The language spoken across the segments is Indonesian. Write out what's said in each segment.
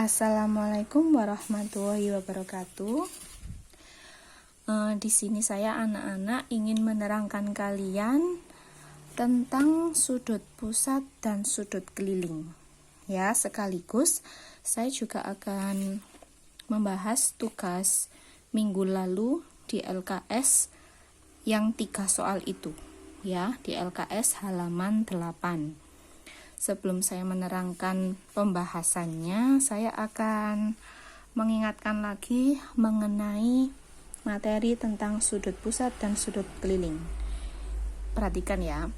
Assalamualaikum warahmatullahi wabarakatuh. Di sini saya anak-anak ingin menerangkan kalian tentang sudut pusat dan sudut keliling. Ya, sekaligus saya juga akan membahas tugas minggu lalu di LKS yang 3 soal itu. Ya, di LKS halaman 8. Sebelum saya menerangkan pembahasannya, saya akan mengingatkan lagi mengenai materi tentang sudut pusat dan sudut keliling. Perhatikan ya.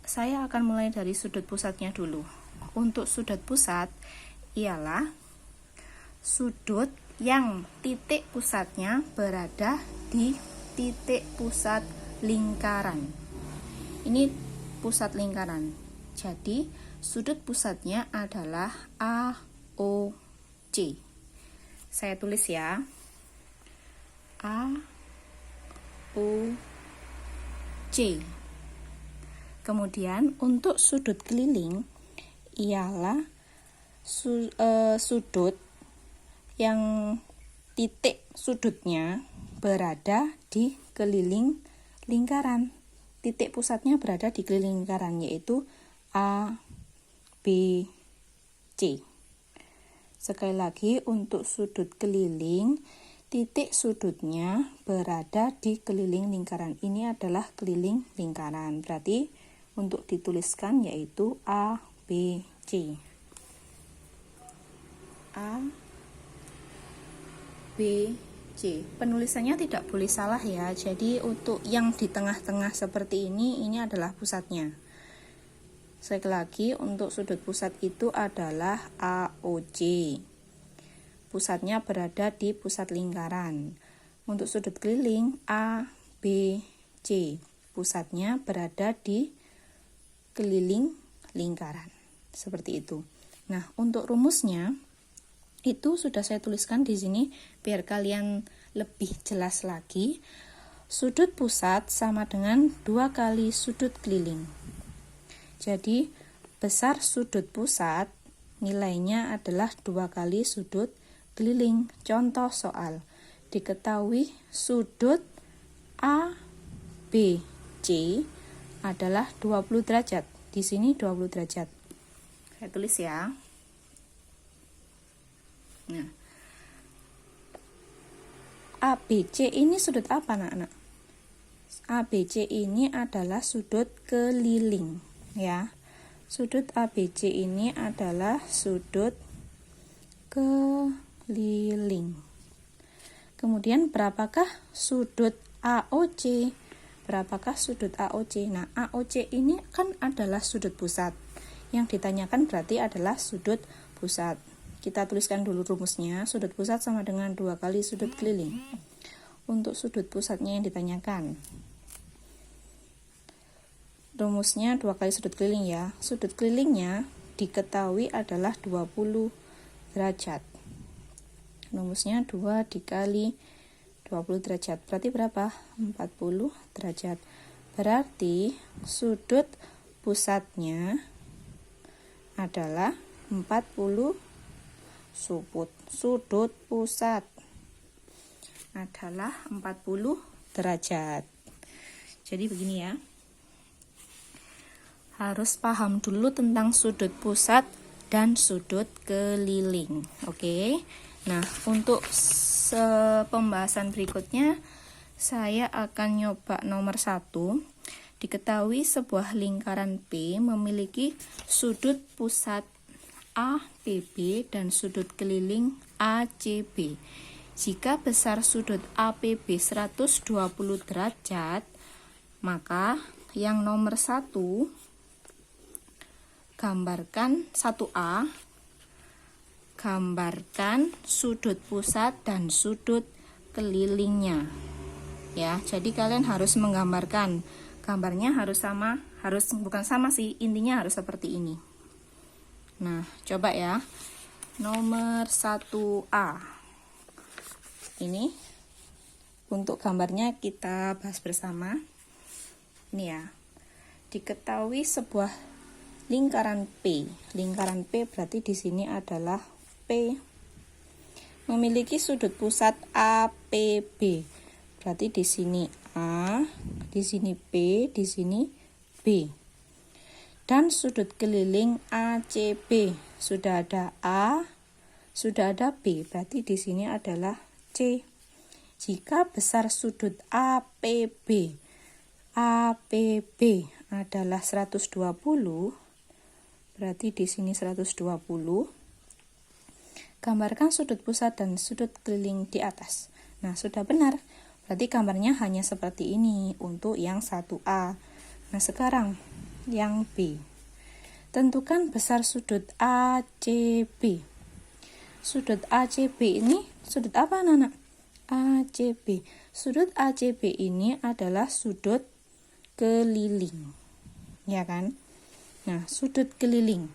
Saya akan mulai dari sudut pusatnya dulu. Untuk sudut pusat ialah sudut yang titik pusatnya berada di titik pusat lingkaran. Ini pusat lingkaran. Jadi, sudut pusatnya adalah AOC. Saya tulis ya. AOC. Kemudian, untuk sudut keliling ialah sudut yang titik sudutnya berada di keliling lingkaran. Titik pusatnya berada di keliling lingkaran, yaitu A, B, C. Sekali lagi, untuk sudut keliling, titik sudutnya berada di keliling lingkaran. Ini adalah keliling lingkaran. Berarti untuk dituliskan yaitu A, B, C. A, B, C. Penulisannya tidak boleh salah ya. Jadi untuk yang di tengah-tengah seperti ini adalah pusatnya. Sekali lagi, untuk sudut pusat itu adalah AOC. Pusatnya berada di pusat lingkaran. Untuk sudut keliling A, B, C. Pusatnya berada di keliling lingkaran. Seperti itu. Nah, untuk rumusnya itu sudah saya tuliskan di sini biar kalian lebih jelas lagi. Sudut pusat sama dengan 2 kali sudut keliling. Jadi, besar sudut pusat nilainya adalah 2 kali sudut keliling. Contoh soal, diketahui sudut A, B, C adalah 20 derajat. Di sini 20 derajat. Saya tulis ya. Nah, ABC ini sudut apa, anak-anak? ABC ini adalah sudut keliling. Ya, sudut ABC ini adalah sudut keliling. Kemudian berapakah sudut AOC? Berapakah sudut AOC? Nah, AOC ini kan adalah sudut pusat. Yang ditanyakan berarti adalah sudut pusat. Kita tuliskan dulu rumusnya. Sudut pusat sama dengan 2 kali sudut keliling. Untuk sudut pusatnya yang ditanyakan, rumusnya 2 kali sudut keliling ya. Sudut kelilingnya diketahui adalah 20 derajat. Rumusnya 2 dikali 20 derajat. Berarti berapa? 40 derajat. Berarti sudut pusatnya adalah 40 sudut pusat adalah 40 derajat. Jadi begini ya. Harus paham dulu tentang sudut pusat dan sudut keliling. Oke. Nah, untuk pembahasan berikutnya saya akan nyoba nomor 1. Diketahui sebuah lingkaran P memiliki sudut pusat APB dan sudut keliling ACB. Jika besar sudut APB 120 derajat, maka yang nomor 1 gambarkan 1A, gambarkan sudut pusat dan sudut kelilingnya. Ya, jadi kalian harus menggambarkan. Gambarnya harus sama, bukan sama sih, intinya harus seperti ini. Nah, coba ya. Nomor 1A. Ini untuk gambarnya kita bahas bersama. Ini ya. Diketahui sebuah lingkaran P. Lingkaran P berarti di sini adalah memiliki sudut pusat APB. Berarti di sini A, di sini B, di sini B. Dan sudut keliling ACB. Sudah ada A, sudah ada B. Berarti di sini adalah C. Jika besar sudut APB adalah 120, berarti di sini 120. Gambarkan sudut pusat dan sudut keliling di atas. Nah, sudah benar. Berarti gambarnya hanya seperti ini untuk yang 1A. Nah, sekarang yang B. Tentukan besar sudut ACB. Sudut ACB ini sudut apa, anak-anak? ACB. Sudut ACB ini adalah sudut keliling. Ya kan? Nah, sudut keliling.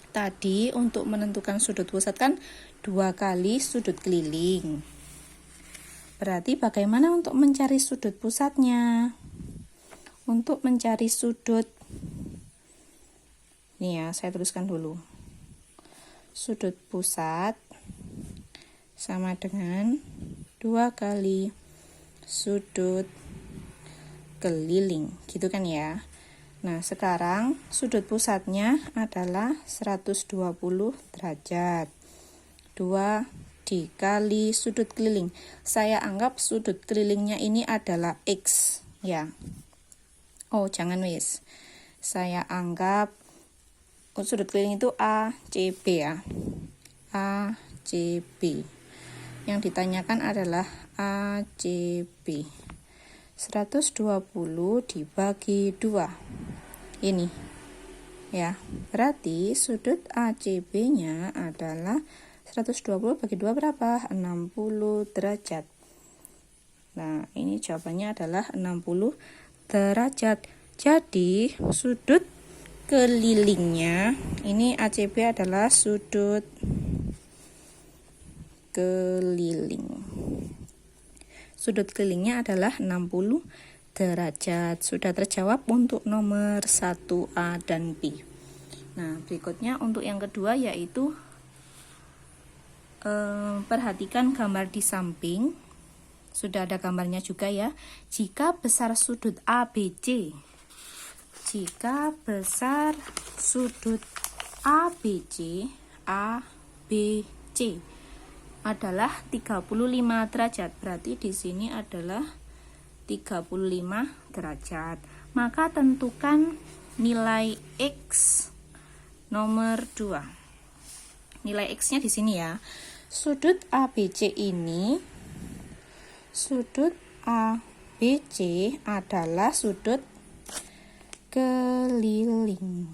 Tadi untuk menentukan sudut pusat kan 2 kali sudut keliling. Berarti bagaimana untuk mencari sudut pusatnya? Untuk mencari sudut, nih ya, saya tuliskan dulu. Sudut pusat sama dengan 2 kali sudut keliling, gitu kan ya. Nah, sekarang sudut pusatnya adalah 120 derajat. 2 dikali sudut keliling. Saya anggap sudut kelilingnya ini adalah X, ya. Oh, jangan wis. Saya anggap sudut keliling itu ACB ya. ACB. Yang ditanyakan adalah ACB. 120 dibagi 2. Ini ya, berarti sudut ACB-nya adalah 120 bagi 2 berapa? 60 derajat. Nah, ini jawabannya adalah 60 derajat. Jadi, sudut kelilingnya, ini ACB adalah sudut keliling. Sudut kelilingnya adalah 60 derajat. Sudah terjawab untuk nomor 1A dan B. Nah, berikutnya untuk yang kedua yaitu perhatikan gambar di samping. Sudah ada gambarnya juga ya. Jika besar sudut ABC, jika besar sudut ABC adalah 35 derajat, berarti di sini adalah 35 derajat. Maka tentukan nilai X nomor 2. Nilai X-nya di sini ya. Sudut ABC ini, sudut ABC adalah sudut keliling.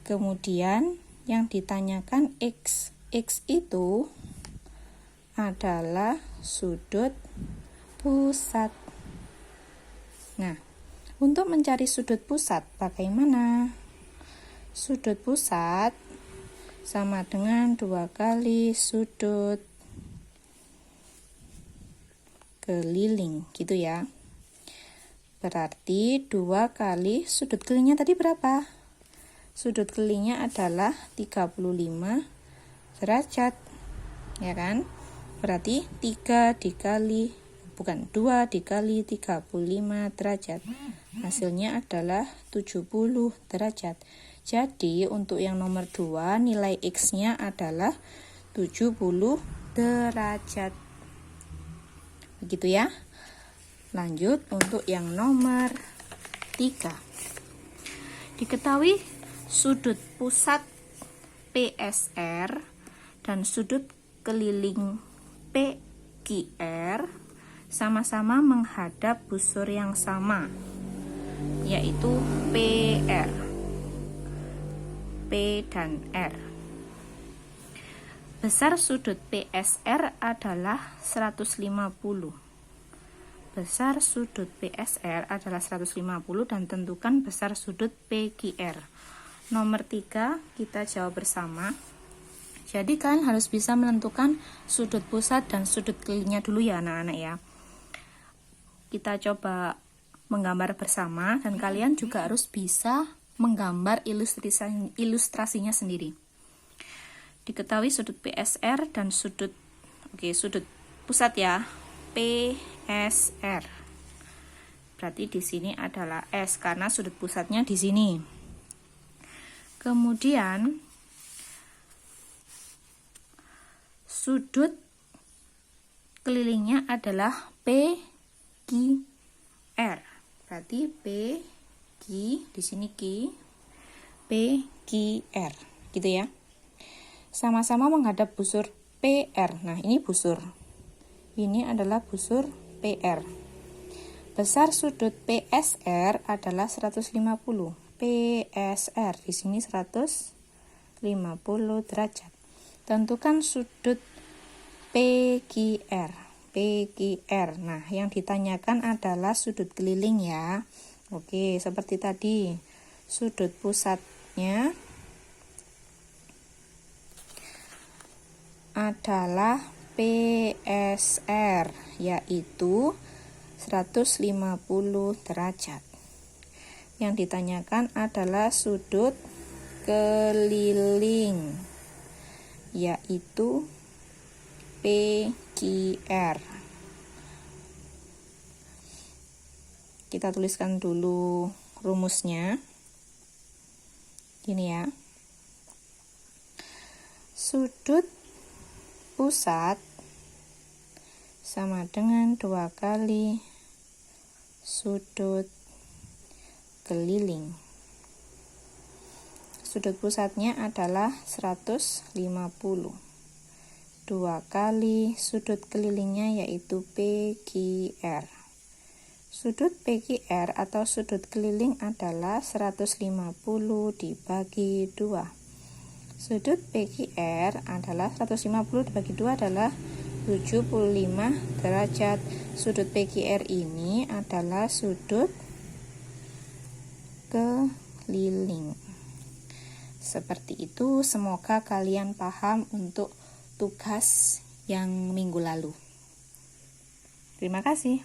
Kemudian yang ditanyakan X. X itu adalah sudut pusat. Nah, untuk mencari sudut pusat bagaimana? Sudut pusat sama dengan 2 kali sudut keliling, gitu ya. Berarti 2 kali sudut kelilingnya tadi berapa? Sudut kelilingnya adalah 35 derajat, ya kan? Berarti 2 dikali 35 derajat. Hasilnya adalah 70 derajat. Jadi untuk yang nomor 2 nilai X-nya adalah 70 derajat. Begitu ya. Lanjut untuk yang nomor 3. Diketahui sudut pusat PSR dan sudut keliling PQR sama-sama menghadap busur yang sama, yaitu PR, P dan R. Besar sudut PSR adalah 150. Besar sudut PSR adalah 150 dan tentukan besar sudut PQR. Nomor 3 kita jawab bersama. Jadi kalian harus bisa menentukan sudut pusat dan sudut kelilingnya dulu ya anak-anak ya. Kita coba menggambar bersama, dan kalian juga harus bisa menggambar ilustrasinya sendiri. Diketahui sudut PSR dan sudut pusat ya, PSR. Berarti di sini adalah S karena sudut pusatnya di sini. Kemudian sudut kelilingnya adalah PQR. Berarti PQ di sini Q, PQR, gitu ya. Sama-sama menghadap busur PR. Nah, ini busur. Ini adalah busur PR. Besar sudut PSR adalah 150. PSR di sini 150 derajat. Tentukan sudut PQR. PQR. Nah, yang ditanyakan adalah sudut keliling ya. Oke, seperti tadi. Sudut pusatnya adalah PSR, yaitu 150 derajat. Yang ditanyakan adalah sudut keliling, yaitu PQR. Kita tuliskan dulu rumusnya. Ini ya. Sudut pusat sama dengan 2 kali sudut keliling. Sudut pusatnya adalah 150. 2 kali sudut kelilingnya yaitu PQR. Sudut PQR atau sudut keliling adalah 150 dibagi 2. Sudut PQR adalah 150 dibagi 2 adalah 75 derajat. Sudut PQR ini adalah sudut keliling. Seperti itu, semoga kalian paham untuk tugas yang minggu lalu. Terima kasih.